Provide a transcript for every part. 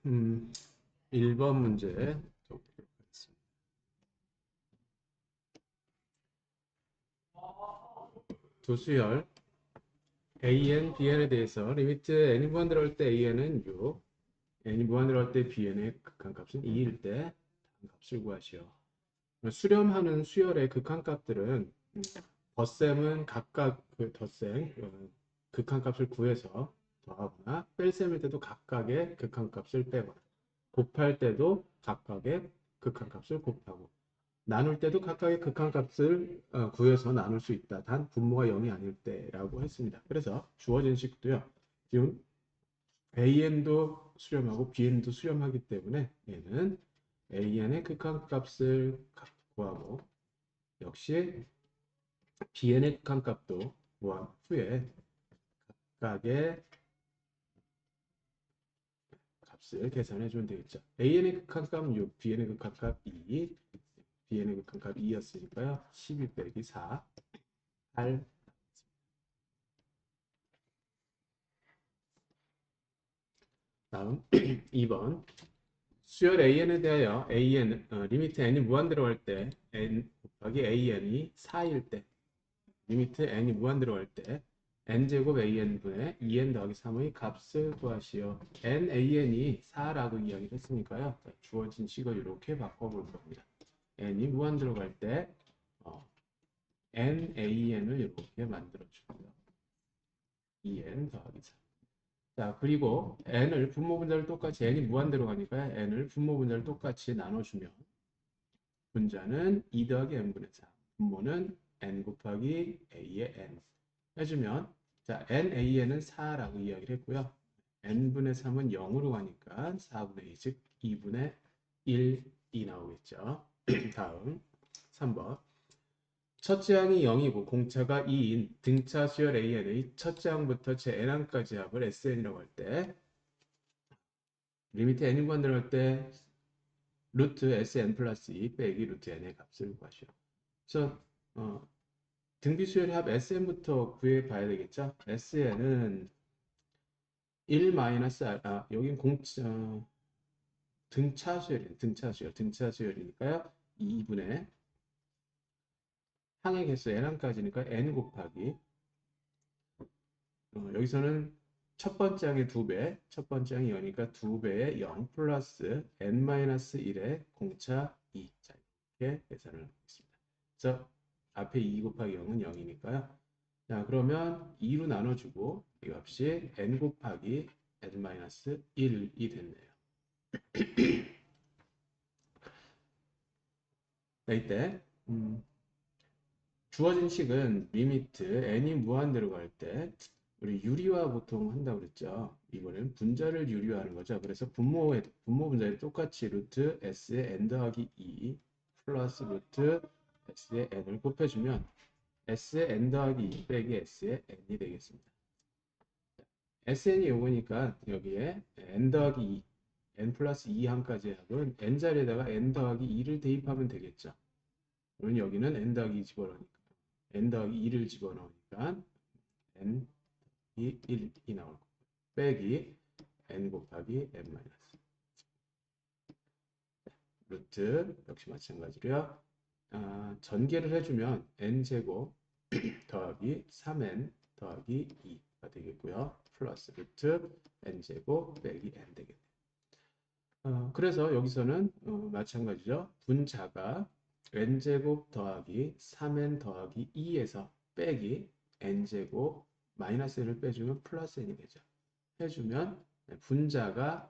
음, 1번 문제 적도록 하겠습니다. 도수열 AN, BN에 대해서 리미트 n이 무한대로 할 때 AN은 6, n이 무한대로 할 때 BN의 극한값은 2일 때 다음 값을 구하시오. 수렴하는 수열의 극한값들은 덧셈은 각각 그 덧셈 극한값을 구해서 더하거나 뺄셈일 때도 각각의 극한값을 빼거나 곱할 때도 각각의 극한값을 곱하고 나눌 때도 각각의 극한값을 구해서 나눌 수 있다. 단 분모가 0이 아닐 때라고 했습니다. 그래서 주어진 식도요. 지금 AN도 수렴하고 BN도 수렴하기 때문에 얘는 AN의 극한값을 구하고 역시 BN의 극한값도 구한 후에 각각의 값을 계산해 주면 되겠죠. AN의 극한값 6, BN의 극한값 2, BN의 극한값 2였으니까요. 12 빼기 4, 8. 다음 2번 수열 AN에 대하여 AN 리미트 n이 무한대로 할 때 n 곱하기 AN이 4일 때 리미트 n이 무한대로 할 때 n제곱 an분의 2n 더하기 3의 값을 구하시오. nan이 4라고 이야기를 했으니까요. 자, 주어진 식을 이렇게 바꿔볼 겁니다. n이 무한대로 갈 때 nan을 이렇게 만들어줍니다. 2n 더하기 3. 자, 그리고 n을 분모 분자를 똑같이 n이 무한대로 가니까 n을 분모 분자를 똑같이 나눠주면 분자는 2 더하기 n분의 4, 분모는 n 곱하기 a의 n 해주면 자, nan은 4라고 이야기를 했고요. n분의 3은 0으로 가니까 4분의 2, 즉 2분의 1이 나오겠죠. 다음 3번 첫째 항이 0이고 공차가 2인 등차 수열 AN의 첫째 항부터 제 n항까지 합을 SN이라고 할 때 리미트 n이 무한대로 할 때 루트 SN 플러스 2 빼기 루트 n의 값을 구하시오. 그래서 등비 수열의 합 SN부터 구해봐야 되겠죠. SN은 1 마이너스 여긴 등차 수열이에요. 등차 수열이니까요. 2분의 항의 개수 n항까지니까 n 곱하기 여기서는 첫 번째 항의 2배, 첫 번째 항이 0이니까 2배의 0 플러스 n-1의 공차 2. 자, 이렇게 계산을 하겠습니다. 그래서 앞에 2 곱하기 0은 0이니까요. 자, 그러면 2로 나눠주고 이 값이 n 곱하기 n-1이 됐네요. 자, 이때 주어진 식은 리미트 n이 무한대로 갈 때 우리 유리화 보통 한다고 그랬죠. 이거는 분자를 유리화하는 거죠. 그래서 분모 분자에 똑같이 루트 s의 n 더하기 2 플러스 루트 s의 n을 곱해주면 s의 n 더하기 2 빼기 s의 n이 되겠습니다. sn이 요거니까 여기에 n 더하기 2 n 플러스 2항까지 합은 n 자리에다가 n 더하기 2를 대입하면 되겠죠. 그러면 여기는 n 더하기 2 집어넣으니까 n 더하기 2를 집어넣으니까 n 이 1이 나올 거고 빼기 n 곱하기 n 마이너스 루트 역시 마찬가지로요. 전개를 해주면 n제곱 더하기 3n 더하기 2가 되겠고요. 플러스 루트 n제곱 빼기 n 되겠네요. 그래서 여기서는 마찬가지죠. 분자가 n제곱 더하기 3n 더하기 2에서 빼기 n제곱 마이너스 n을 빼주면 플러스 n이 되죠. 해주면 분자가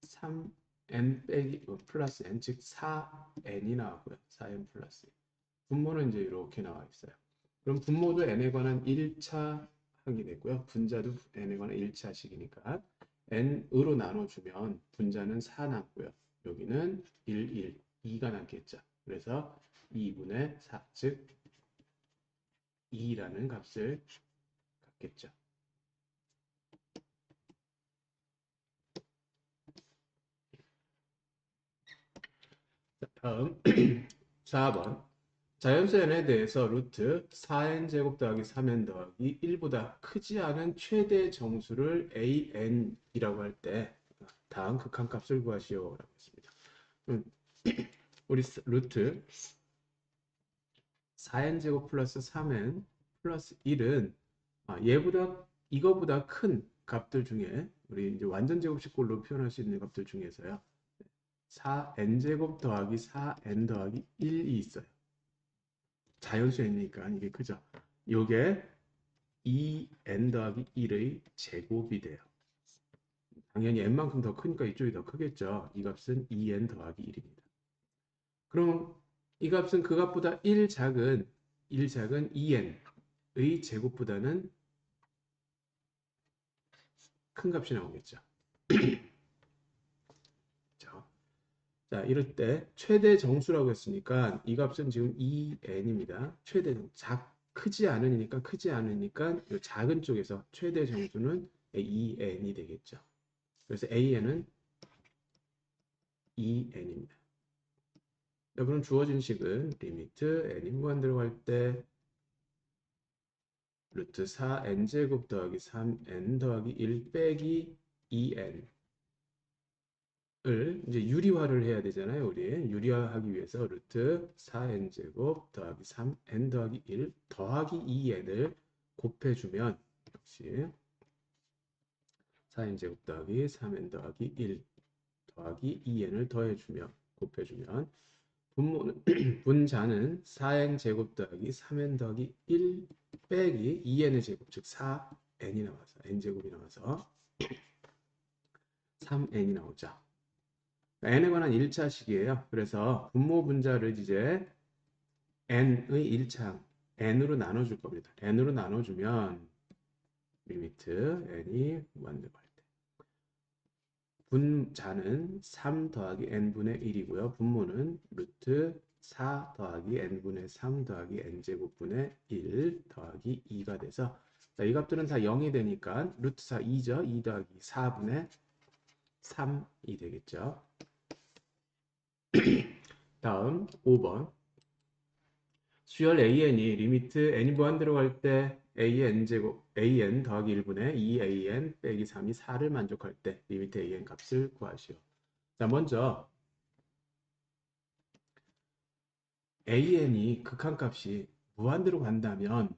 3n 빼기 플러스 n 즉 4n이 나왔고요. 4n 플러스 분모는 이제 이렇게 나와 있어요. 그럼 분모도 n에 관한 1차 하게 되고요. 분자도 n에 관한 1차식이니까 n으로 나눠주면 분자는 4 남고요. 여기는 1, 2가 남겠죠. 그래서 2분의 4, 즉 2라는 값을 갖겠죠. 다음 4번 자연수 n에 대해서 루트 4n제곱 더하기 3n 더하기 1보다 크지 않은 최대 정수를 an이라고 할 때 다음 극한값을 구하시오 라고 했습니다. 우리 루트 4n제곱 플러스 3n 플러스 1은 얘보다 이거보다 큰 값들 중에 우리 이제 완전 제곱식꼴로 표현할 수 있는 값들 중에서요. 4n제곱 더하기 4n 더하기 1이 있어요. 자연수니까 이게 크죠. 요게 2n 더하기 1의 제곱이 돼요. 당연히 n만큼 더 크니까 이쪽이 더 크겠죠. 이 값은 2n 더하기 1입니다. 그럼 이 값은 그 값보다 1 작은 2n의 제곱보다는 큰 값이 나오겠죠. 자, 이럴 때 최대 정수라고 했으니까 이 값은 지금 2n입니다. 최대 크지 않으니까 이 작은 쪽에서 최대 정수는 2n이 되겠죠. 그래서 an은 2n입니다. 자, 그럼 주어진 식은 리미트 n이 무한대로 갈 때 루트 4n제곱 더하기 3n 더하기 1 빼기 2n 을 이제 유리화를 해야 되잖아요. 우리 유리화하기 위해서 루트 4n제곱 더하기 3n 더하기 1 더하기 2n을 곱해주면 역시 4n제곱 더하기 3n 더하기 1 더하기 2n을 더해주면 곱해주면 분모는 분자는 4n제곱 더하기 3n 더하기 1 빼기 2n의 제곱 즉 4n이 나와서 n제곱이 나와서 3n이 나오죠. n에 관한 1차식이에요. 그래서 분모 분자를 이제 n의 1차 n으로 나눠줄 겁니다. n으로 나눠주면 리미트 n이 무한대로 할 때 분자는 3 더하기 n분의 1이고요. 분모는 루트 4 더하기 n분의 3 더하기 n제곱분의 1 더하기 2가 돼서 자, 이 값들은 다 0이 되니까 루트 4 2죠. 2 더하기 4분의 3이 되겠죠. 다음 5번 수열 an이 리미트 n이 무한대로 갈 때 an제곱 an 더하기 1분의 2an 빼기 3이 4를 만족할 때 리미트 an 값을 구하시오. 자, 먼저 an이 극한값이 무한대로 간다면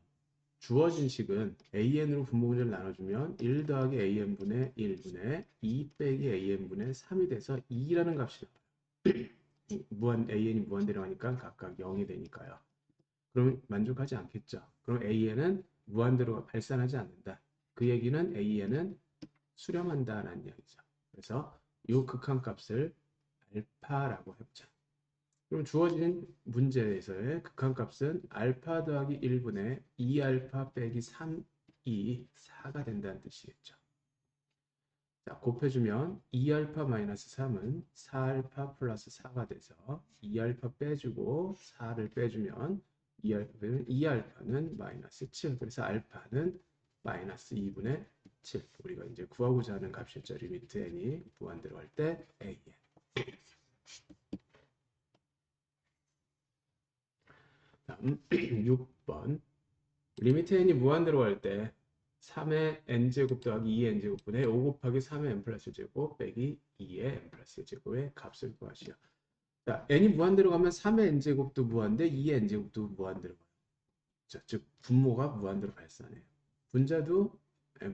주어진 식은 an으로 분모분자를 나눠주면 1 더하기 an분의 1분의 2 빼기 an분의 3이 돼서 2라는 값이 나와요. an이 무한대로 가니까 각각 0이 되니까요. 그럼 만족하지 않겠죠. 그럼 an은 무한대로 발산하지 않는다. 그 얘기는 an은 수렴한다라는 이야기죠. 그래서 이 극한값을 알파라고 해보자. 그럼 주어진 문제에서의 극한값은 알파 더하기 1분의 2알파 빼기 3이 4가 된다는 뜻이겠죠. 자, 곱해주면 2알파 마이너스 3은 4알파 플러스 4가 돼서 2알파 빼주고 4를 빼주면 2알파 빼면 2알파는 마이너스 7. 그래서 알파는 마이너스 2분의 7. 우리가 이제 구하고자 하는 값이었죠. 리미트 n이 무한대로 할 때 an. 다음 6번 리미트 n이 무한대로 갈 때 3의 n제곱 더하기 2의 n제곱분의 5 곱하기 3의 n 플러스 제곱 빼기 2의 n 플러스 제곱의 값을 구하시오. 자, n이 무한대로 가면 3의 n제곱도 무한대, 2의 n제곱도 무한대로 가요. 자, 즉 분모가 무한대로 발산해요. 분자도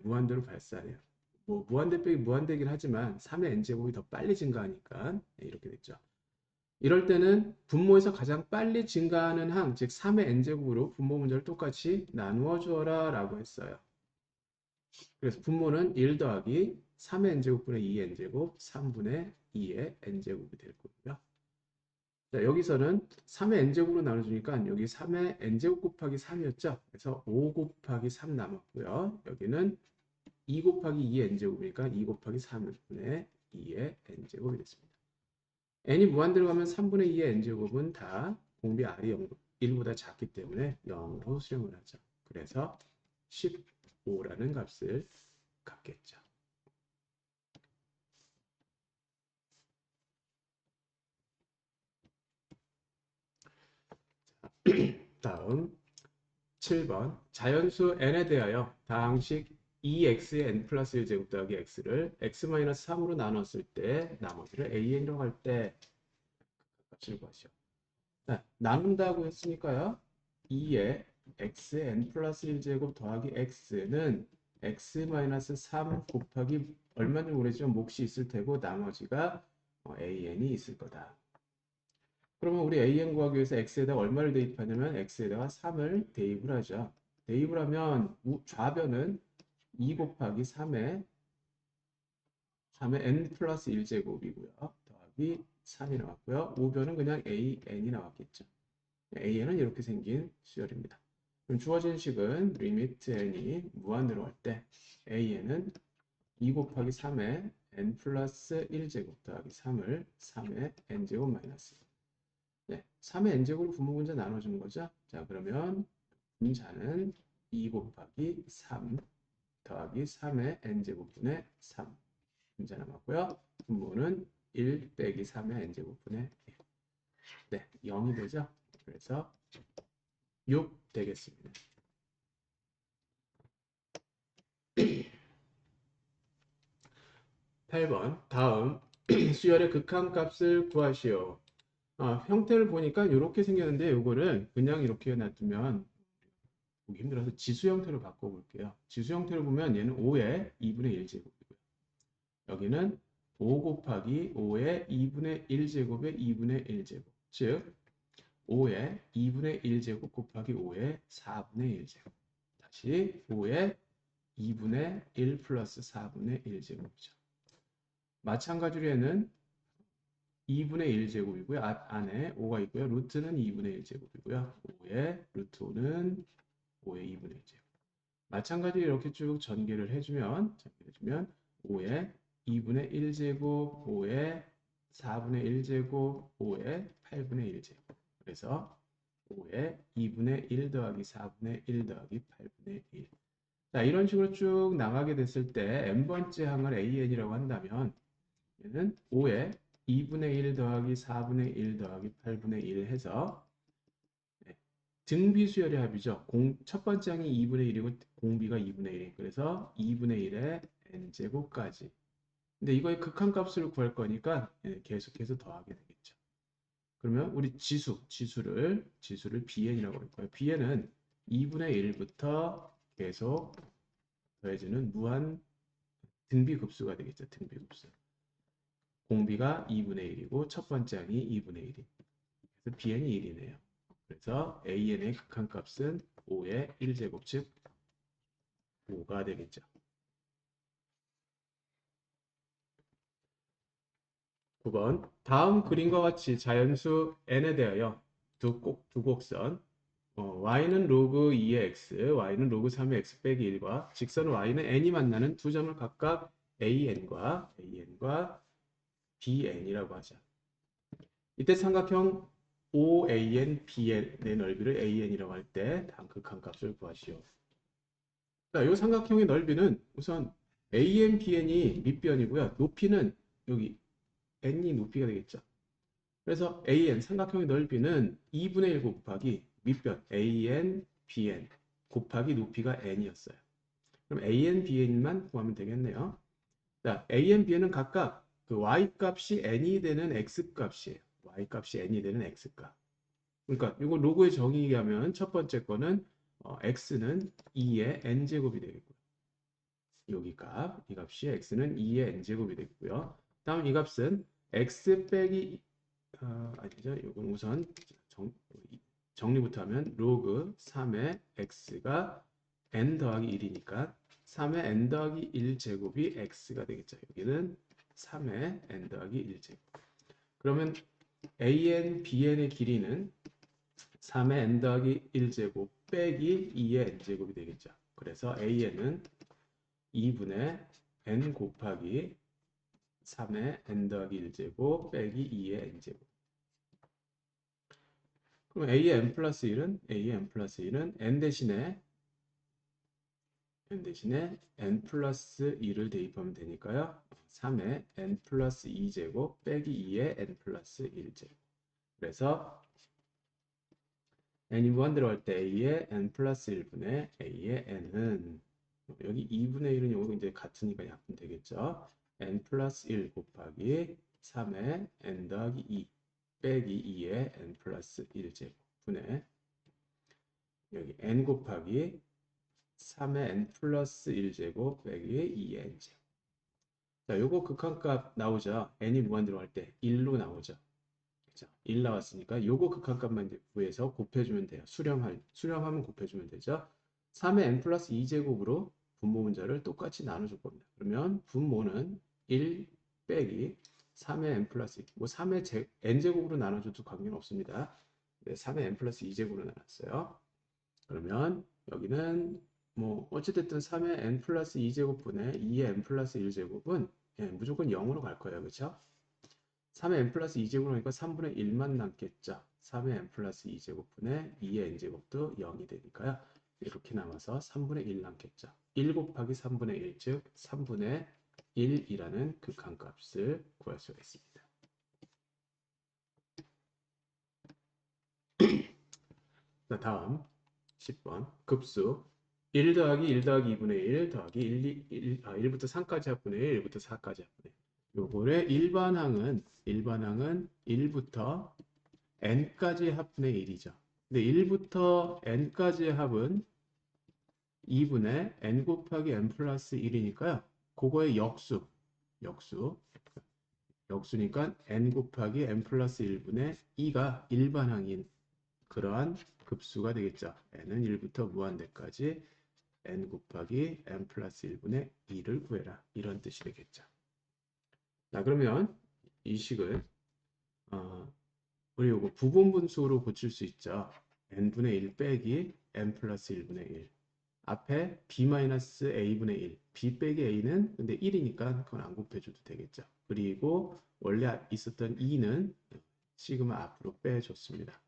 무한대로 발산해요. 뭐 무한대 빼기 무한대긴 하지만 3의 n제곱이 더 빨리 증가하니까 이렇게 됐죠. 이럴 때는 분모에서 가장 빨리 증가하는 항, 즉 3의 n제곱으로 분모 문자를 똑같이 나누어 주어라 라고 했어요. 그래서 분모는 1 더하기 3의 n제곱분의 2의 n제곱 3분의 2의 n제곱이 될 거고요. 자, 여기서는 3의 n제곱으로 나눠주니까 여기 3의 n제곱 곱하기 3이었죠. 그래서 5 곱하기 3 남았고요. 여기는 2 곱하기 2의 n제곱이니까 2 곱하기 3분의 2의 n제곱이 됐습니다. n이 무한대로 가면 3분의 2의 n제곱은 다 공비 r이 1보다 작기 때문에 0으로 수렴을 하죠. 그래서 15라는 값을 갖겠죠. 다음 7번 자연수 n에 대하여 다항식 2x의 n 플러스 1제곱 더하기 x를 x 마이너스 3으로 나눴을 때 나머지를 an이라고 할 때 값을 구하시오. 자, 나눈다고 했으니까요. 2의 x의 n 플러스 1제곱 더하기 x는 x 마이너스 3 곱하기 얼마인지 모르지만 몫이 있을 테고 나머지가 an이 있을 거다. 그러면 우리 an 구하기 위해서 x에다가 얼마를 대입하냐면 x에다가 3을 대입을 하죠. 대입을 하면 좌변은 2 곱하기 3의 n 플러스 1제곱이고요. 더하기 3이 나왔고요. 우변은 그냥 an이 나왔겠죠. an은 이렇게 생긴 수열입니다. 그럼 주어진 식은 리미트 n이 무한대로 할 때 an은 2 곱하기 3의 n 플러스 1제곱 더하기 3을 3의 n제곱 마이너스 네, 3의 n제곱을 분모분자 나눠주는 거죠. 자, 그러면 분자는 2 곱하기 3 더하기 3의 n제곱분의 3 분자 남았고요. 분모는 1 빼기 3의 n제곱분의 1 네, 0이 되죠. 그래서 6 되겠습니다. 8번 다음 수열의 극한값을 구하시오. 형태를 보니까 이렇게 생겼는데 이거를 그냥 이렇게 놔두면 보기 힘들어서 지수 형태로 바꿔볼게요. 지수 형태를 보면 얘는 5의 2분의 1제곱이고요. 여기는 5 곱하기 5의 2분의 1제곱의 2분의 1제곱 즉 5의 2분의 1제곱 곱하기 5의 4분의 1제곱 다시 5의 2분의 1 플러스 4분의 1제곱이죠. 마찬가지로 얘는 2분의 1제곱이고요. 안에 5가 있고요. 루트는 2분의 1제곱이고요. 5의 루트 5는 5의 2분의 1제곱. 마찬가지로 이렇게 쭉 전개를 해주면 5의 2분의 1제곱, 5의 4분의 1제곱, 5의 8분의 1제곱. 그래서 5의 2분의 1 더하기 4분의 1 더하기 8분의 1. 자, 이런 식으로 쭉 나가게 됐을 때 n번째 항을 an이라고 한다면 얘는 5의 2분의 1 더하기 4분의 1 더하기 8분의 1 해서 등비수열의 합이죠. 첫 번째 항이 2분의 1이고 공비가 2분의 1. 그래서 2분의 1의 n제곱까지. 근데 이거의 극한값을 구할 거니까 계속해서 더하게 되겠죠. 그러면 우리 지수를 bn이라고 할 거예요. bn은 2분의 1부터 계속 더해지는 무한 등비급수가 되겠죠. 등비급수. 공비가 2분의 1이고 첫 번째 항이 2분의 1이. 그래서 bn이 1이네요. 그래서 an의 극한값은 5의 1제곱 즉 5가 되겠죠. 9번 다음 그림과 같이 자연수 n에 대하여 두 곡선 y는 로그 2의 x, y는 로그 3의 x 빼기 1과 직선 y는 n이 만나는 두 점을 각각 an과 bn이라고 하자. 이때 삼각형 OAN, BN의 넓이를 AN이라고 할 때 다음 극한값을 구하시오. 자, 이 삼각형의 넓이는 우선 AN, BN이 밑변이고요. 높이는 여기 n이 높이가 되겠죠. 그래서 AN 삼각형의 넓이는 2분의 1 곱하기 밑변 AN, BN 곱하기 높이가 n이었어요. 그럼 AN, BN만 구하면 되겠네요. 자, AN, BN은 각각 그 y 값이 n이 되는 x 값이에요. y 값이 n이 되는 x 값. 그러니까 이거 로그의 정의에 하면 첫 번째 거는 x는 2의 n제곱이 되겠고요. 여기 값, 이 값이 x는 2의 n제곱이 되겠고요. 다음 이 값은 x 빼기 아니죠. 이건 우선 정리부터 하면 로그 3의 x가 n 더하기 1이니까 3의 n 더하기 1제곱이 x가 되겠죠. 여기는 3의 n 더하기 1제곱. 그러면 an, bn의 길이는 3의 n 더하기 1제곱 빼기 2의 n제곱이 되겠죠. 그래서 an은 2분의 n 곱하기 3의 n 더하기 1제곱 빼기 2의 n제곱. 그럼 a의 n 플러스 1은 n 대신에 n 플러스 1을 대입하면 되니까요. 3의 n 플러스 2제곱 빼기 2의 n 플러스 1제곱. 그래서 n이 무한대로 할 때 a의 n 플러스 1분의 a의 n은 여기 2분의 1은 요거 이제 같으니까 약분 되겠죠. n 플러스 1 곱하기 3의 n 더하기 2 빼기 2의 n 플러스 1제곱 분의 여기 n 곱하기 3의 n 플러스 1제곱 빼기 2의 n제곱. 자, 요거 극한값 나오죠. n이 무한대로 할 때 1로 나오죠. 그죠? 1 나왔으니까 요거 극한값만 이제 구해서 곱해주면 돼요. 수렴하면 곱해주면 되죠. 3의 n 플러스 2제곱으로 분모 문자를 똑같이 나눠줄 겁니다. 그러면 분모는 1 빼기 3의 n 플러스 2. 뭐 3의 n제곱으로 나눠줘도 관계는 없습니다. 네, 3의 n 플러스 2제곱으로 나눴어요. 그러면 여기는 뭐 어찌됐든 3의 n 플러스 2제곱분의 2의 n 플러스 1제곱은 예, 무조건 0으로 갈 거예요. 그렇죠? 3의 n 플러스 2제곱으로 하니까 3분의 1만 남겠죠. 3의 n 플러스 2제곱분의 2의 n제곱도 0이 되니까요. 이렇게 남아서 3분의 1 남겠죠. 1 곱하기 3분의 1, 즉 3분의 1이라는 극한값을 구할 수가 있습니다. 자, 다음 10번 급수 1 더하기 1 더하기 2분의 1 더하기 1부터 3까지 합분의 1, 1부터 4까지 합분의 1. 요거의 일반항은 1부터 n까지 합분의 1이죠. 근데 1부터 n까지의 합은 2분의 n 곱하기 n 플러스 1이니까요. 그거의 역수니까 n 곱하기 n 플러스 1분의 2가 일반항인 그러한 급수가 되겠죠. n은 1부터 무한대까지 n 곱하기 n 플러스 1분의 2를 구해라. 이런 뜻이 되겠죠. 자, 그러면 이 식을 우리 요거 부분분수로 고칠 수 있죠. n분의 1 빼기 n 플러스 1분의 1. 앞에 b-a분의 1. b 빼기 a는 근데 1이니까 그건 안 곱해줘도 되겠죠. 그리고 원래 있었던 2는 시그마 앞으로 빼줬습니다.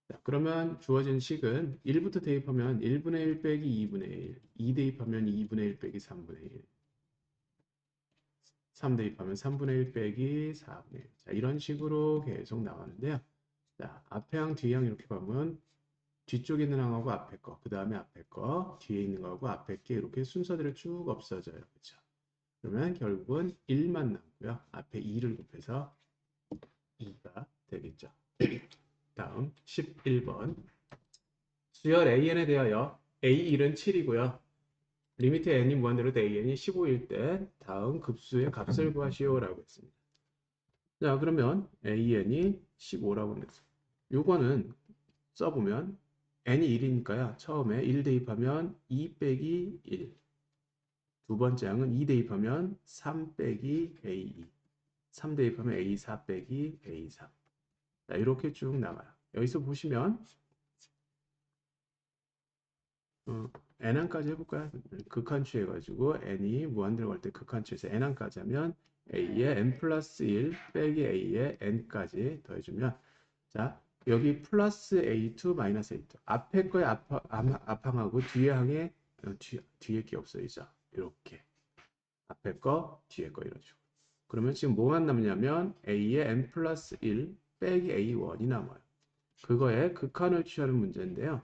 자, 그러면 주어진 식은 1부터 대입하면 1분의 1 빼기 2분의 1. 2 대입하면 2분의 1 빼기 3분의 1. 3 대입하면 3분의 1 빼기 4분의 1. 자, 이런 식으로 계속 나가는데요. 자, 앞에 항, 뒤에 항 이렇게 보면 뒤쪽에 있는 항하고 앞에 거, 그 다음에 앞에 거, 뒤에 있는 거하고 앞에 게 이렇게 순서대로 쭉 없어져요. 그렇죠? 그러면 결국은 1만 남고요. 앞에 2를 곱해서 2가 되겠죠. 다음 11번 수열 AN에 대하여 A1은 7이고요. 리미트 n이 무한대로 돼 AN이 15일 때 다음 급수의 값을 구하시오라고 했습니다. 자, 그러면 AN이 15라고 했어요. 요거는 써보면 n이 1이니까요. 처음에 1 대입하면 2 빼기 1. 두 번째 항은 2 대입하면 3 빼기 A2. 3 대입하면 A4 빼기 A3. 자, 이렇게 쭉 나가요. 여기서 보시면 n항까지 해볼까요? 극한추 해가지고 n이 무한대로 갈 때 극한추에서 n항까지 하면 a의 n 플러스 1 빼기 a의 n까지 더해주면 자, 여기 플러스 A2 마이너스 A2 앞에 거에 앞항하고 뒤에 항에 뒤에 게 없어야죠. 이렇게 앞에 거 뒤에 거 이런 식으로. 그러면 지금 뭐만 남냐면 A의 n 플러스 1 빼기 A1이 남아요. 그거에 극한을 취하는 문제인데요.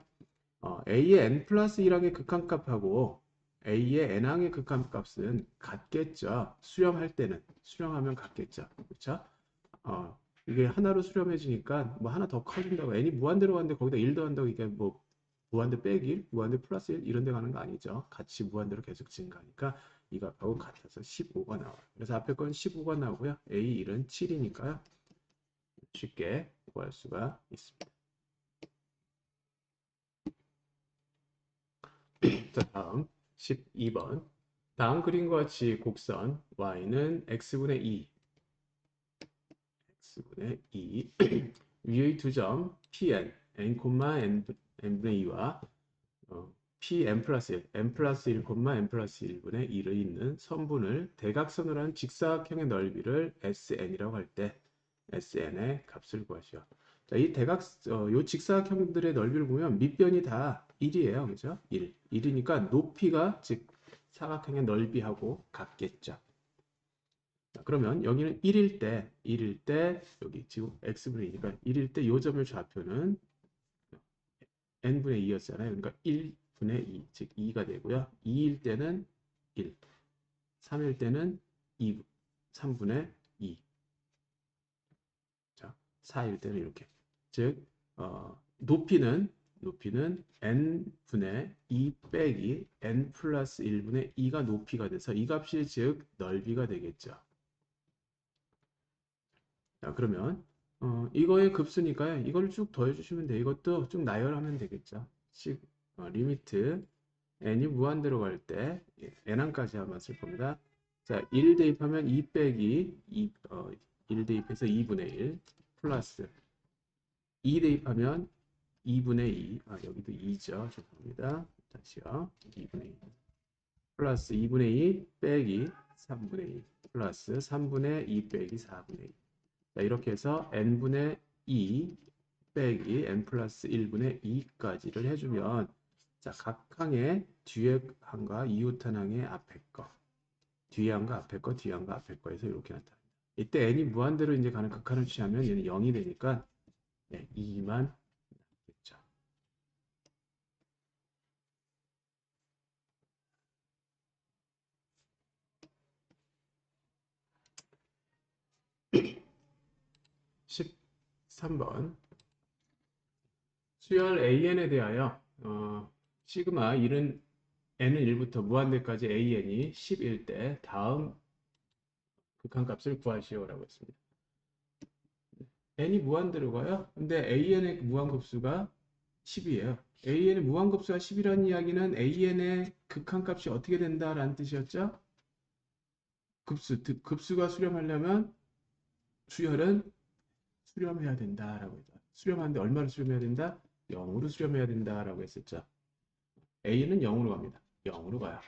A의 n 플러스 1항의 극한값하고 A의 n항의 극한값은 같겠죠. 수렴할 때는 수렴하면 같겠죠. 그렇죠? 이게 하나로 수렴해지니까 뭐 하나 더 커진다고 n이 무한대로 가는데 거기다 1 더한다고 이게 뭐 무한대 빼기 1, 무한대 플러스 1 이런 데 가는 거 아니죠. 같이 무한대로 계속 증가하니까 이 값하고 같아서 15가 나와요. 그래서 앞에 건 15가 나오고요. A1은 7이니까요. 쉽게 구할 수가 있습니다. 자, 다음 12번. 다음 그림과 같이 곡선 y는 x분의 2 x분의 2 위의 두 점 pn, n분의 2와 pn 플러스 1, n 플러스 1, n 플러스 1분의 2를 잇는 선분을 대각선으로 한 직사각형의 넓이를 sn이라고 할 때 sn의 값을 구하시오. 자, 요 직사각형들의 넓이를 보면 밑변이 다 1이에요. 그죠? 1. 1이니까 높이가 즉 사각형의 넓이하고 같겠죠. 자, 그러면 여기는 1일 때 여기 지금 x분의 2니까 1일 때 요 점의 좌표는 n분의 2였잖아요. 그러니까 분의 2, 즉 2가 되고요. 2일 때는 1, 3일 때는 2, 3분의 2, 자, 4일 때는 이렇게. 즉 높이는 n분의 2 빼기 n 플러스 1분의 2가 높이가 돼서 이 값이 즉 넓이가 되겠죠. 자, 그러면 이거의 급수니까요. 이걸 쭉 더해주시면 돼요. 이것도 쭉 나열하면 되겠죠. 리미트 n이 무한대로 갈 때 n항까지 한번 쓸 겁니다. 자, 1 대입하면 2 빼기 1 대입해서 2분의 1 플러스 2 대입하면 2분의 2, 여기도 2죠. 죄송합니다. 다시요. 2분의 2 플러스 2분의 2 빼기 3분의 2 플러스 3분의 2 빼기 4분의 2. 자, 이렇게 해서 n분의 2 빼기 n 플러스 1분의 2까지를 해주면 자, 각 항의 뒤에 항과 이웃 항의 앞에 거, 뒤에 항과 앞에 거, 뒤에 항과 앞에 거에서 이렇게 나타납니다. 이때 n이 무한대로 이제 가는 극한을 취하면 얘는 0이 되니까 2만 되죠. (10) 13번 수열 AN에 대하여 시그마 1은 n은 1부터 무한대까지 AN이 10일 때 다음 극한값을 구하시오라고 했습니다. n이 무한대로 가요. 근데 AN의 무한급수가 10이에요. AN의 무한급수가 10이라는 이야기는 AN의 극한값이 어떻게 된다라는 뜻이었죠? 급수가 수렴하려면 수열은 수렴해야 된다라고 했다. 수렴하는데 얼마를 수렴해야 된다? 0으로 수렴해야 된다라고 했었죠. A는 0으로 갑니다. 0으로 가요.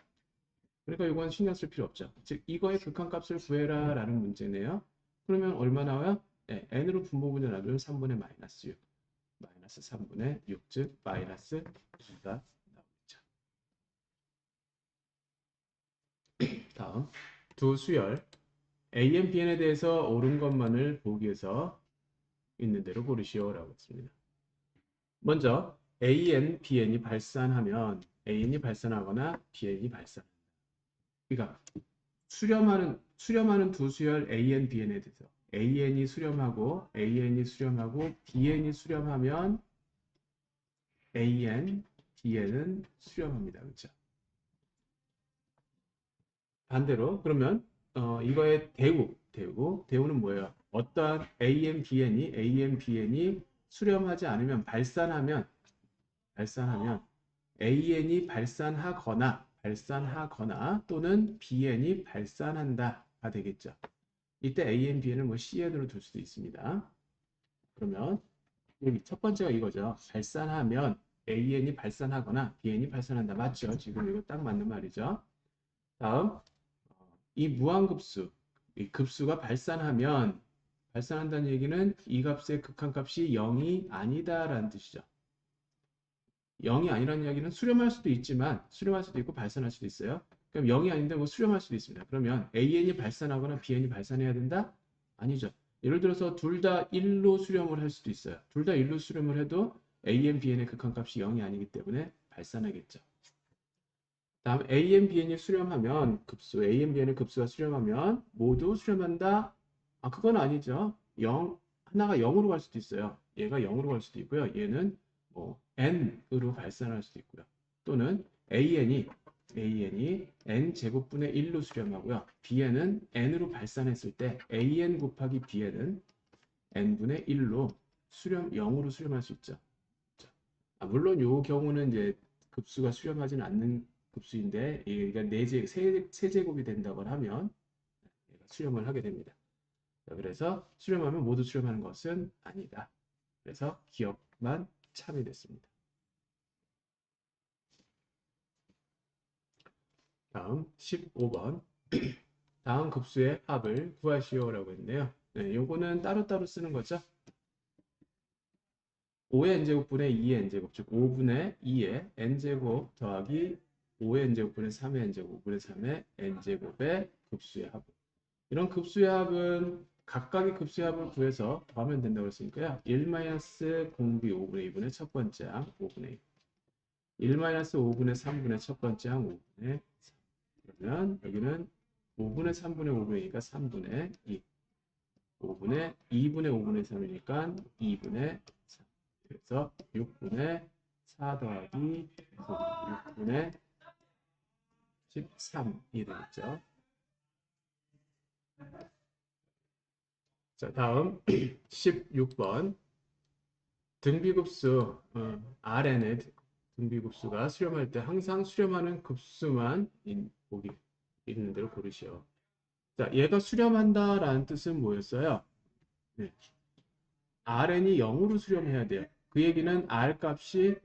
그러니까 이건 신경 쓸 필요 없죠. 즉 이거의 극한값을 구해라 라는 문제네요. 그러면 얼마 나와요? 네, n으로 분모분을 나누면 3분의 마이너스 6 마이너스 3분의 6, 즉 마이너스 2가 나오겠죠. 다음 두 수열 AN, BN에 대해서 옳은 것만을 보기 위해서 있는 대로 고르시오라고 했습니다. 먼저 AN, BN이 발산하면 AN이 발산하거나 BN이 발산한다. 그러니까 수렴하는 두 수열 AN, BN에 대해서 AN이 수렴하고 BN이 수렴하면 AN, BN은 수렴합니다. 그렇죠? 반대로 그러면 이거의 대우는 뭐예요? 어떠한 AN, BN이 수렴하지 않으면 발산하면 AN이 발산하거나 또는 BN이 발산한다가 되겠죠. 이때 AN, BN을 뭐 CN으로 둘 수도 있습니다. 그러면 여기 첫 번째가 이거죠. 발산하면 AN이 발산하거나 BN이 발산한다. 맞죠? 지금 이거 딱 맞는 말이죠. 다음 이 무한급수, 이 급수가 발산한다는 얘기는 이 값의 극한값이 0이 아니다라는 뜻이죠. 0이 아니라는 이야기는 수렴할 수도 있고 발산할 수도 있어요. 그럼 0이 아닌데 뭐 수렴할 수도 있습니다. 그러면 AN이 발산하거나 BN이 발산해야 된다? 아니죠. 예를 들어서 둘 다 1로 수렴을 할 수도 있어요. 둘 다 1로 수렴을 해도 AN, BN의 극한값이 0이 아니기 때문에 발산하겠죠. 다음 AN, BN이 수렴하면 AN, BN의 급수가 수렴하면 모두 수렴한다? 그건 아니죠. 하나가 0으로 갈 수도 있어요. 얘가 0으로 갈 수도 있고요. 얘는 n으로 발산할 수도 있고요. 또는 AN이 n제곱분의 1로 수렴하고요. BN은 n으로 발산했을 때 AN 곱하기 BN은 n분의 1로 0으로 수렴할 수 있죠. 물론 이 경우는 이제 급수가 수렴하지는 않는 급수인데 얘가 세제곱이 된다고 하면 얘가 수렴을 하게 됩니다. 그래서 수렴하면 모두 수렴하는 것은 아니다. 그래서 기억만 참이 됐습니다. 다음 15번 다음 급수의 합을 구하시오라고 했는데요. 요거는 따로따로 쓰는 거죠. 5의 n제곱분의 2의 n제곱, 즉 5분의 2의 n제곱 더하기 5의 n제곱분의 3의 n제곱분의 3의 n제곱의 급수의 합. 이런 급수의 합은 각각의 급수의 합을 구해서 더하면 된다고 했으니까요. 1-0b 5분의 2분의 첫 번째 항 5분의 2. 1-5분의 3분의 첫 번째 항 5분의 3. 그러면 여기는 5분의 3분의 5분이니까 3분의 2. 5분의 2분의 5분의 3이니까 2분의 3. 그래서 6분의 4 더하기 6분의 13이 되겠죠. 자, 다음 16번. 등비급수 Rn의 등비급수가 수렴할 때 항상 수렴하는 급수만 보기 있는 대로 고르시오. 자, 얘가 수렴한다라는 뜻은 뭐였어요? 네. Rn이 0으로 수렴해야 돼요. 그 얘기는 R 값이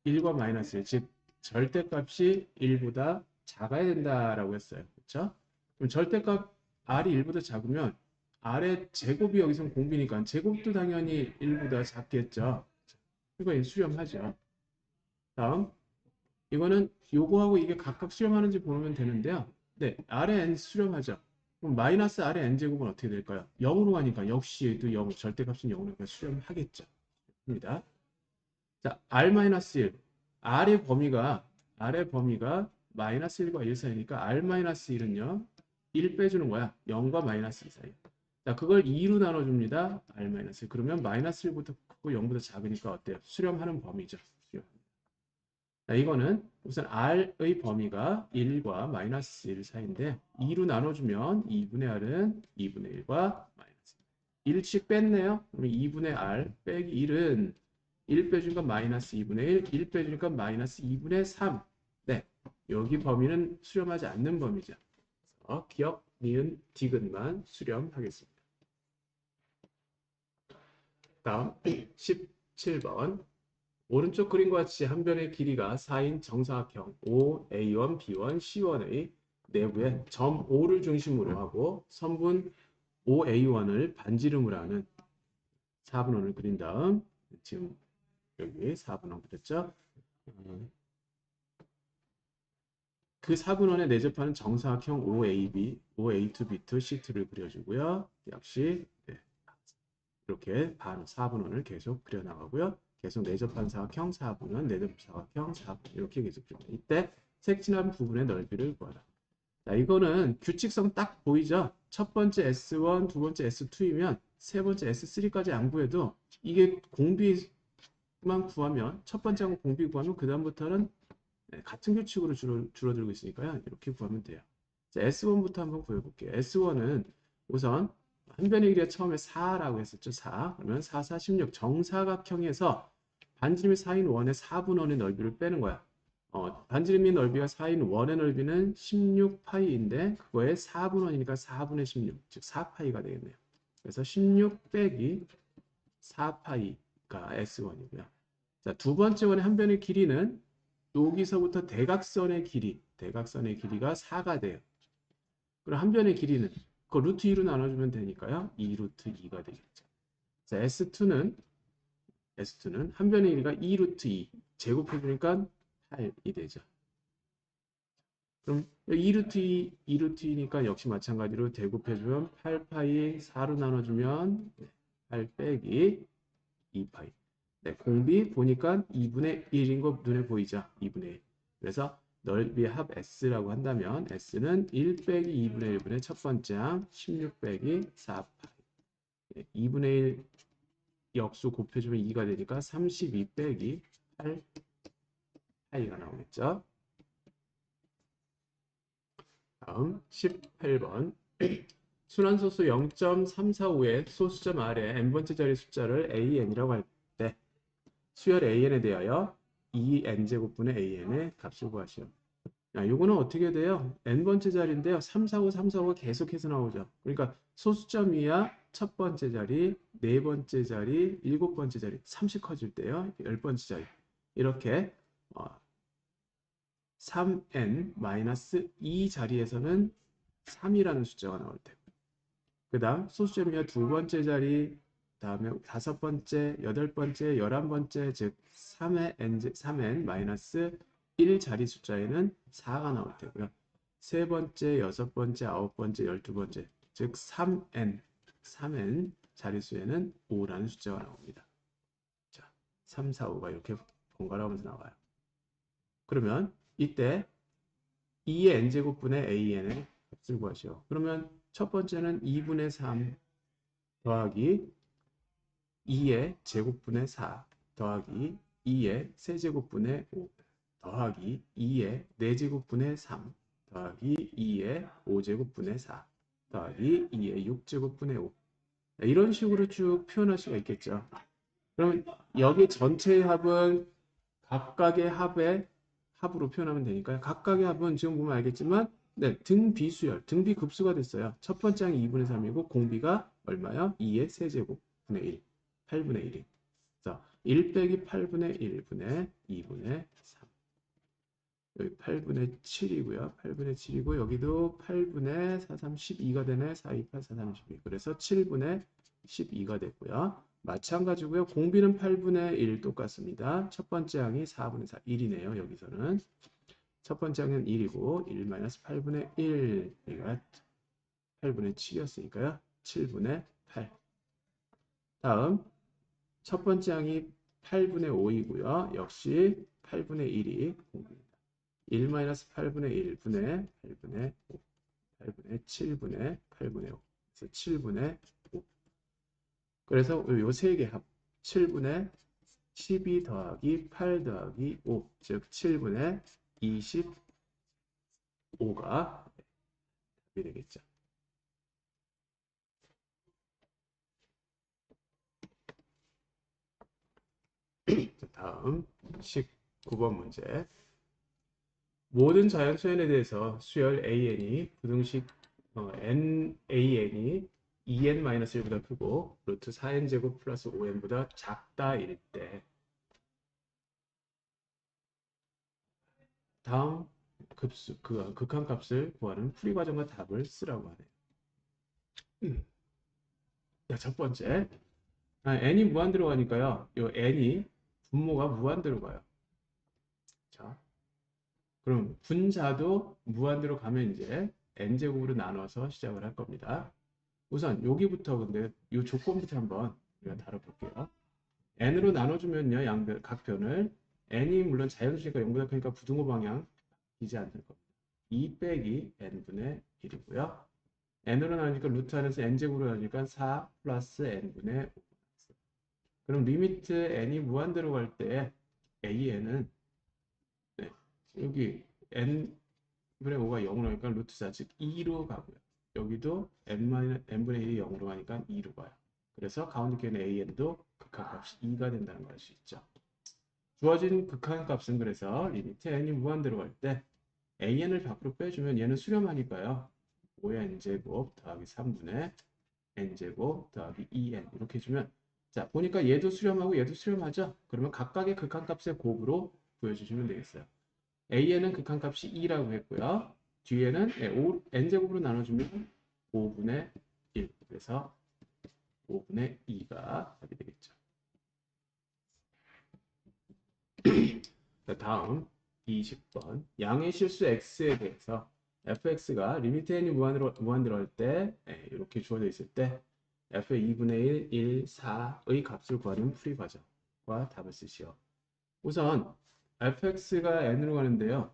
1과 마이너스 1, 즉 절대값이 1보다 작아야 된다라고 했어요. 그렇죠? 그럼 절대값 R이 1보다 작으면 R의 제곱이 여기서 공비니까 제곱도 당연히 1보다 작겠죠. 이거 수렴하죠. 다음 이거는 요거하고 이게 각각 수렴하는지 보면 되는데요. 네, R의 n 수렴하죠. 그럼 마이너스 R의 n제곱은 어떻게 될까요? 0으로 가니까 역시 또 0, 절대값은 0으로 가니까 수렴하겠죠. 입니다. 자, R-1. R의 범위가 마이너스 1과 1 사이니까 R-1은요. 1 빼주는 거야. 0과 마이너스 2 사이. 자, 그걸 2로 나눠줍니다. R-. 그러면 마이너스 1보다 크고 0보다 작으니까 어때요? 수렴하는 범위죠. 수렴. 자, 이거는 우선 R의 범위가 1과 마이너스 1 사이인데 2로 나눠주면 2분의 R은 2분의 1과 마이너스 1씩 뺐네요. 그러면 2분의 R 빼기 1은 1 빼주니까 마이너스 2분의 1 빼주니까 마이너스 2분의 3. 네, 여기 범위는 수렴하지 않는 범위죠. 그래서 기억, 니은, 디귿만 수렴하겠습니다. 다음 17번. 오른쪽 그림과 같이 한 변의 길이가 4인 정사각형 OA1, B1, C1의 내부에 점 O를 중심으로 하고 선분 OA1을 반지름으로 하는 4분원을 그린 다음 지금 여기 4분원 그렸죠? 그 4분원에 내접하는 정사각형 OAB, OA2, B2, C2를 그려주고요. 역시 네, 이렇게 반 4분원을 계속 그려나가고요. 계속 내접한 사각형 4분원, 내접 사각형 4분원 이렇게 계속 그립니다. 이때 색진한 부분의 넓이를 구하라. 자, 이거는 규칙성 딱 보이죠? 첫 번째 S1, 두 번째 S2이면 세 번째 S3까지 안 구해도 이게 공비만 구하면 첫 번째하고 공비 구하면 그 다음부터는 같은 규칙으로 줄어들고 있으니까요. 이렇게 구하면 돼요. 자, S1부터 한번 구해볼게요. S1은 우선 한 변의 길이가 처음에 4라고 했었죠. 4. 그러면 4, 4, 16 정사각형에서 반지름이 4인 원의 4분원의 넓이를 빼는 거야. 반지름의 넓이가 4인 원의 넓이는 16파이인데 그거에 4분원이니까 4분의 16, 즉 4파이가 되겠네요. 그래서 16 빼기 4파이가 S1이고요. 자, 두 번째 원의 한 변의 길이는 여기서부터 대각선의 길이가 4가 돼요. 그럼 한 변의 길이는 그 루트 2로 나눠주면 되니까요. 2 루트 2가 되겠죠. 자, S2는 한 변의 길이가 2 루트 2 제곱해주니까 8이 되죠. 그럼 2 루트 2 루트 2니까 역시 마찬가지로 대곱해주면 8파이 4로 나눠주면 8 빼기 2파이. 네, 공비 보니까 2분의 1인 거 눈에 보이죠? 2분의 1. 그래서 넓이 합 S라고 한다면 S는 1 빼기 2분의 1분의 첫 번째 항 16 빼기 4파이. 네, 2분의 1 역수 곱해주면 2가 되니까 32 빼기 8파이가 나오겠죠? 다음 18번. 순환소수 0.345의 소수점 아래 n번째 자리 숫자를 an이라고 할 때 수열 an에 대하여 2n제곱분의 an의 값을 구하시오. 요거는 어떻게 돼요? n번째 자리인데요. 345, 345가 계속해서 나오죠. 그러니까 소수점이야 첫 번째 자리, 네 번째 자리, 일곱 번째 자리, 30 커질 때요. 10번째 자리. 이렇게 3n-2 자리에서는 3이라는 숫자가 나올 테고 그 다음 소수점이야 두 번째 자리, 다음에 다섯 번째, 여덟 번째, 11번째, 즉 3n-1 자리 숫자에는 4가 나올 테고요. 세 번째, 여섯 번째, 아홉 번째, 12번째, 즉 3n 자릿수에는 5라는 숫자가 나옵니다. 자, 3, 4, 5가 이렇게 번갈아 가면서 나와요. 그러면 이때 2의 n제곱분의 an의 값을 구하시오. 그러면 첫 번째는 2분의 3 더하기 2의 제곱분의 4 더하기 2의 세제곱분의 5 더하기 2의 4제곱분의 3 더하기 2의 5제곱분의 4 더하기 2의 6제곱분의 5 이런 식으로 쭉 표현할 수가 있겠죠. 그러면 여기 전체의 합은 각각의 합의 합으로 표현하면 되니까요. 각각의 합은 지금 보면 알겠지만 네, 등비수열, 등비급수가 됐어요. 첫 번째 항이 2분의 3이고 공비가 얼마요? 2의 세제곱분의 1, 8분의 1이. 자, 1 빼기 8분의 1분의 2분의 3. 여기 8분의 7이고요. 8분의 7이고 여기도 8분의 4, 3, 12가 되네. 4, 2, 8, 4, 3, 12. 그래서 7분의 12가 됐고요. 마찬가지고요. 공비는 8분의 1 똑같습니다. 첫 번째 항이 4분의 4, 1이네요. 여기서는. 첫 번째 항은 1이고 1-8분의 1. 여기가 8분의 7이었으니까요. 7분의 8. 다음 첫 번째 항이 8분의 5이고요. 역시 8분의 1이 공비입니다. 1-8분의 1분의 8분의 5. 8분의 7분의 8분의 5. 그래서 7분의 5. 그래서 요 세 개 합. 7분의 12 더하기 8 더하기 5. 즉 7분의 25가 답이 되겠죠. 다음 19번 문제. 모든 자연수연에 대해서 수열 AN이 부등식 NAN이 2n-1보다 크고 루트 4n제곱 플러스 5n보다 작다일 때 다음 극한값을 구하는 풀이 과정과 답을 쓰라고 하네요. 자, 첫 번째. n이 무한대로 가니까요. 이 n이 분모가 무한대로 가요. 자, 그럼 분자도 무한대로 가면 이제 n제곱으로 나눠서 시작을 할 겁니다. 우선 여기부터 근데 이 조건부터 한번 우리가 다뤄볼게요. n으로 나눠주면요. 양변, 각변을 n이 물론 자연수니까 0보다 크니까 부등호 방향 바뀌지 않을 겁니다. 2 빼기 n분의 1이고요. n으로 나누니까 루트 안에서 n제곱으로 나누니까 4 플러스 n분의 5. 그럼 리미트 n이 무한대로 갈 때 an은 네, 여기 n분의 5가 0으로 가니까 루트 4, 즉 2로 가고요. 여기도 n분의 1이 0으로 가니까 2로 가요. 그래서 가운데 껴있는 an도 극한값이 2가 된다는 걸 알 수 있죠. 주어진 극한값은 그래서 리미트 n이 무한대로 갈 때 an을 밖으로 빼주면 얘는 수렴하니까요. 5의 n제곱 더하기 3분의 n제곱 더하기 2n 이렇게 해주면 자 보니까 얘도 수렴하고 얘도 수렴하죠. 그러면 각각의 극한값의 곱으로 보여주시면 되겠어요. an은 극한값이 2라고 했고요. 뒤에는 n제곱으로 나눠주면 5분의 1 그래서 5분의 2가 답이 되겠죠. 다음 20번 양의 실수 x에 대해서 fx가 리미트 n이 무한대로 할 때 이렇게 주어져 있을 때 f의 2분의 1, 1, 4의 값을 구하는 풀이 과정과 답을 쓰시오. 우선 fx가 n으로 가는데요.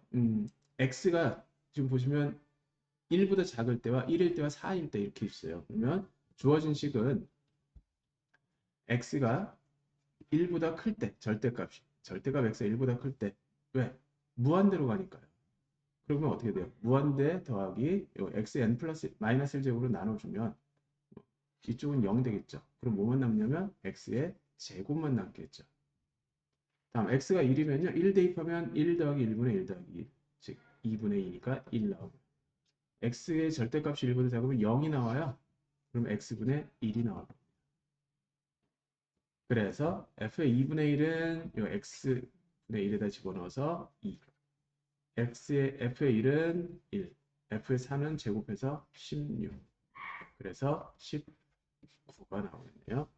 x가 지금 보시면 1보다 작을 때와 1일 때와 4일 때 이렇게 있어요. 그러면 주어진 식은 x가 1보다 클 때, 절대값 x가 1보다 클 때. 왜? 무한대로 가니까요. 그러면 어떻게 돼요? 무한대 더하기 xn 플러스 마이너스 1제곱으로 나눠주면 이쪽은 0 되겠죠. 그럼 뭐만 남냐면 x의 제곱만 남겠죠. 다음 x가 1이면요. 1 대입하면 1 더하기 1분의 1 더하기 1. 즉 2분의 2니까 1 나오고 x의 절대값이 1보다 작으면 0이 나와요. 그럼 x분의 1이 나와요. 그래서 f의 2분의 1은 요 x분의 1에다 집어넣어서 2. f의 1은 1. f의 4는 제곱해서 16. 그래서 19가 나오겠네요.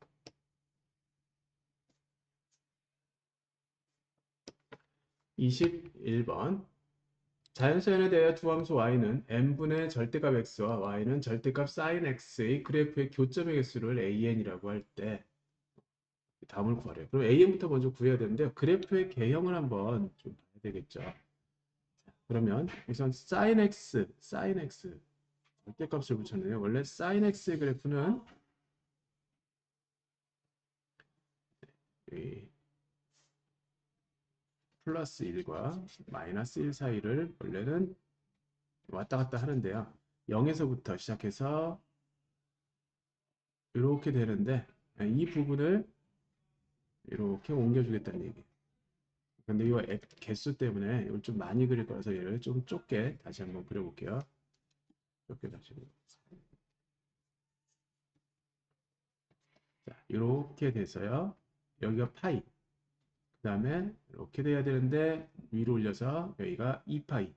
21번 자연수연에 대해 두 함수 y는 n분의 절대값 x와 y는 절대값 sin x의 그래프의 교점의 개수를 an이라고 할 때 다음을 구하래요. 그럼 an부터 먼저 구해야 되는데 그래프의 개형을 한번 좀 봐야 되겠죠. 그러면 우선 sin x 절대값을 붙였네요. 원래 sin x의 그래프는 이 플러스 1과 마이너스 1 사이를 원래는 왔다 갔다 하는데요. 0에서부터 시작해서 이렇게 되는데 이 부분을 이렇게 옮겨주겠다는 얘기예요. 근데 이 개수 때문에 이걸 좀 많이 그릴 거라서 얘를 좀 좁게 다시 한번 그려볼게요. 좁게 다시 그려보겠습니다. 자, 이렇게 돼서요. 여기가 파이. 그 다음에 이렇게 돼야 되는데 위로 올려서 여기가 2파이.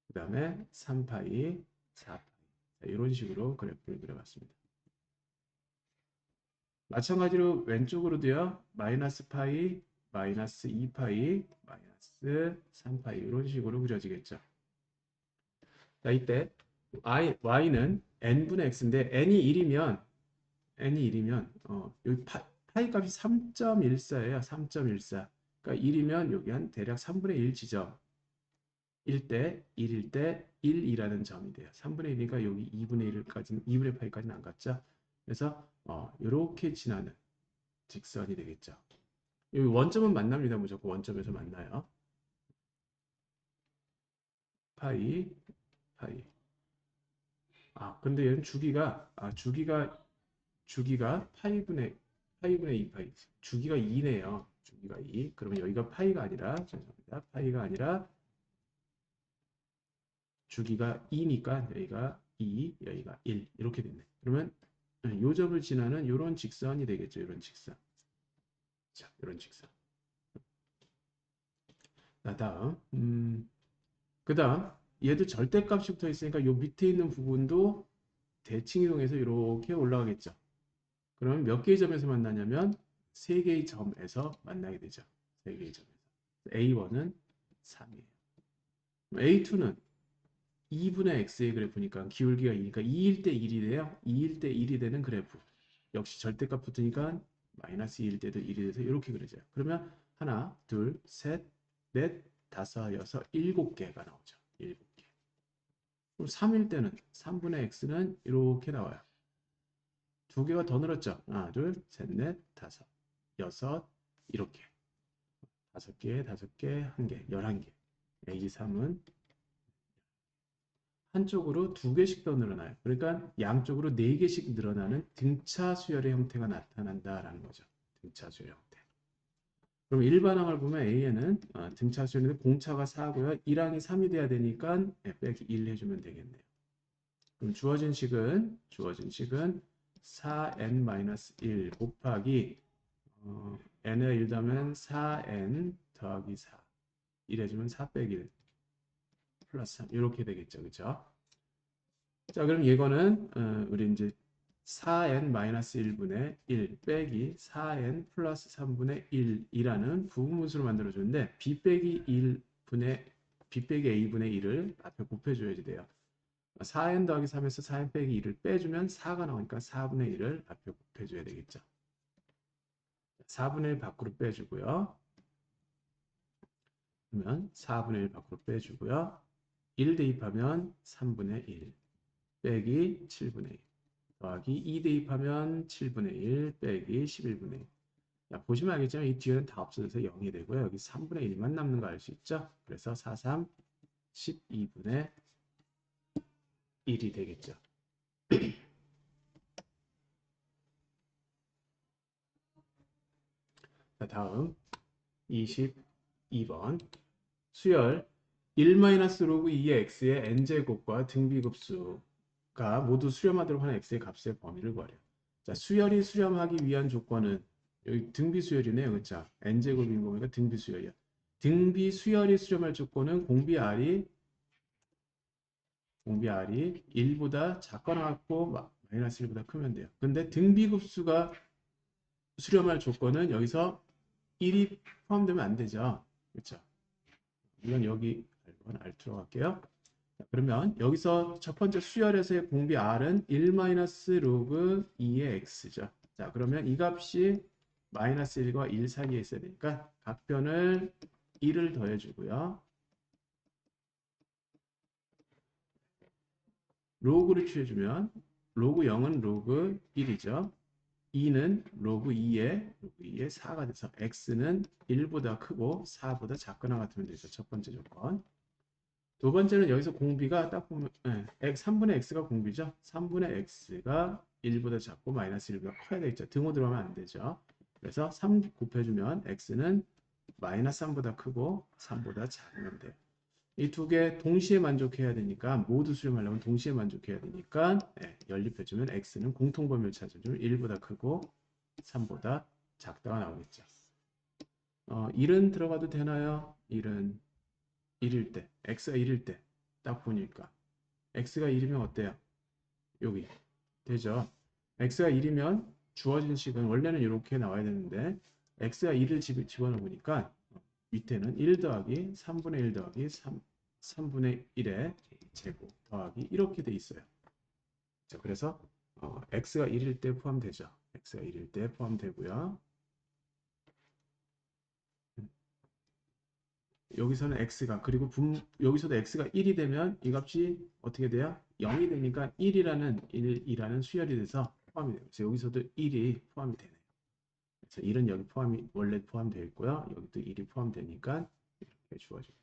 그 다음에 3파이, 4파이. 자, 이런 식으로 그래프를 그려봤습니다. 마찬가지로 왼쪽으로도요. 마이너스 파이, 마이너스 2파이, 마이너스 3파이 이런 식으로 그려지겠죠. 자, 이때 y는 n분의 x인데 n이 1이면 여기 파이 값이 3.14예요. 3.14. 그러니까 1이면 여기 한 대략 3분의 1 지점. 1대 1일 때 1이라는 점이 돼요. 3분의 1이니까 여기 2분의 1까지는 2분의 파이까지는 안 갔죠. 그래서 이렇게 지나는 직선이 되겠죠. 여기 원점은 만납니다. 무조건 원점에서 만나요. 파이 파이. 근데 얘는 주기가 파이분의 2파이. 주기가 2네요. 주기가 2. 그러면 여기가 파이가 아니라 죄송합니다. 파이가 아니라 주기가 2니까 여기가 2, 여기가 1 이렇게 됐네. 그러면 요 점을 지나는 이런 직선이 되겠죠. 이런 직선. 자, 이런 직선. 그다음 얘도 절대값이 붙어 있으니까 요 밑에 있는 부분도 대칭 이동해서 이렇게 올라가겠죠. 그러면 몇 개의 점에서 만나냐면 세 개의 점에서 만나게 되죠. 세 개의 점에서. A1은 3이에요. A2는 2분의 x의 그래프니까 기울기가 2니까 2일 때 1이 돼요. 2일 때 1이 되는 그래프. 역시 절대값 붙으니까 마이너스 2일 때도 1이 돼서 이렇게 그려져요. 그러면 하나, 둘, 셋, 넷, 다섯, 여섯, 7개가 나오죠. 7개. 그럼 3일 때는 3분의 x는 이렇게 나와요. 두 개가 더 늘었죠. 하나, 둘, 셋, 넷, 다섯, 여섯, 이렇게. 5개, 5개, 1개, 11개. A3은 한쪽으로 2개씩 더 늘어나요. 그러니까 양쪽으로 4개씩 늘어나는 등차 수열의 형태가 나타난다라는 거죠. 등차 수열 형태. 그럼 일반항을 보면 A에는 등차 수열인데 공차가 4고요. 1항이 3이 돼야 되니까 빼기 1 해주면 되겠네요. 그럼 주어진 식은 4n-1 곱하기 n에 1 더하면 4n 더하기 4 1 해주면 4 빼기 1 플러스 3 이렇게 되겠죠. 그죠? 자, 그럼 이거는 우리 이제 4n-1분의 1 빼기 4n 플러스 3분의 1이라는 부분문수를 만들어주는데 b 빼기 a분의 1을 앞에 곱해줘야지 돼요. 4n 더하기 3에서 4n 빼기 1을 빼주면 4가 나오니까 4분의 1을 앞에 곱해줘야 되겠죠. 4분의 1 밖으로 빼주고요. 그러면 4분의 1 밖으로 빼주고요. 1 대입하면 3분의 1 빼기 7분의 1 더하기 2 대입하면 7분의 1 빼기 11분의 1. 자, 보시면 알겠지만 이 뒤에는 다 없어져서 0이 되고요. 여기 3분의 1만 남는 거 알 수 있죠? 그래서 4, 3, 12분의 1이 되겠죠. 자, 다음 22번 수열 1-로그 2의 x의 n제곱과 등비급수가 모두 수렴하도록 하는 x의 값의 범위를 구하래요. 자, 수열이 수렴하기 위한 조건은 여기 등비수열이네요. 그렇죠? n제곱인 거니까 등비수열이야. 등비수열이 수렴할 조건은 공비 r이 1보다 작거나 같고 마이너스 1보다 크면 돼요. 근데 등비급수가 수렴할 조건은 여기서 1이 포함되면 안 되죠. 그렇죠? 물론 여기 R2로 갈게요. 자, 그러면 여기서 첫 번째 수열에서의 공비 R은 1-로그 2의 X죠. 자, 그러면 이 값이 마이너스 1과 1 사이에 있어야 되니까 각변을 1을 더해주고요. 로그를 취해주면 로그 0은 로그 1이죠. 2는 로그 2의 4가 돼서 x는 1보다 크고 4보다 작거나 같으면 되죠. 첫 번째 조건. 두 번째는 여기서 공비가 딱 보면 3분의 x가 공비죠. 3분의 x가 1보다 작고 마이너스 1보다 커야 되겠죠. 등호 들어가면 안 되죠. 그래서 3 곱해주면 x는 마이너스 3보다 크고 3보다 작으면 돼요. 이 두 개 동시에 만족해야 되니까 모두 수렴하려면 동시에 만족해야 되니까 연립해주면 x는 공통범위를 찾아주면 1보다 크고 3보다 작다가 나오겠죠. 1은 들어가도 되나요? 1은 1일 때, x가 1일 때 딱 보니까 x가 1이면 어때요? 여기 되죠. x가 1이면 주어진 식은 원래는 이렇게 나와야 되는데 x가 1을 집어넣으니까 밑에는 1 더하기 3분의 1 더하기 3분의 1의 제곱 더하기 이렇게 돼 있어요. 자, 그래서 x가 1일 때 포함되죠. x가 1일 때 포함되고요. 여기서는 x가 그리고 여기서도 x가 1이 되면 이 값이 어떻게 돼요? 0이 되니까 1이라는 수열이 돼서 포함이 돼요. 그래서 여기서도 1이 포함이 되네요. 그래서 1은 여기 원래 포함되어 있고요. 여기도 1이 포함되니까 이렇게 주어집니다.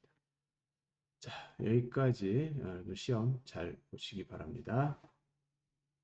자, 여기까지 시험 잘 보시기 바랍니다.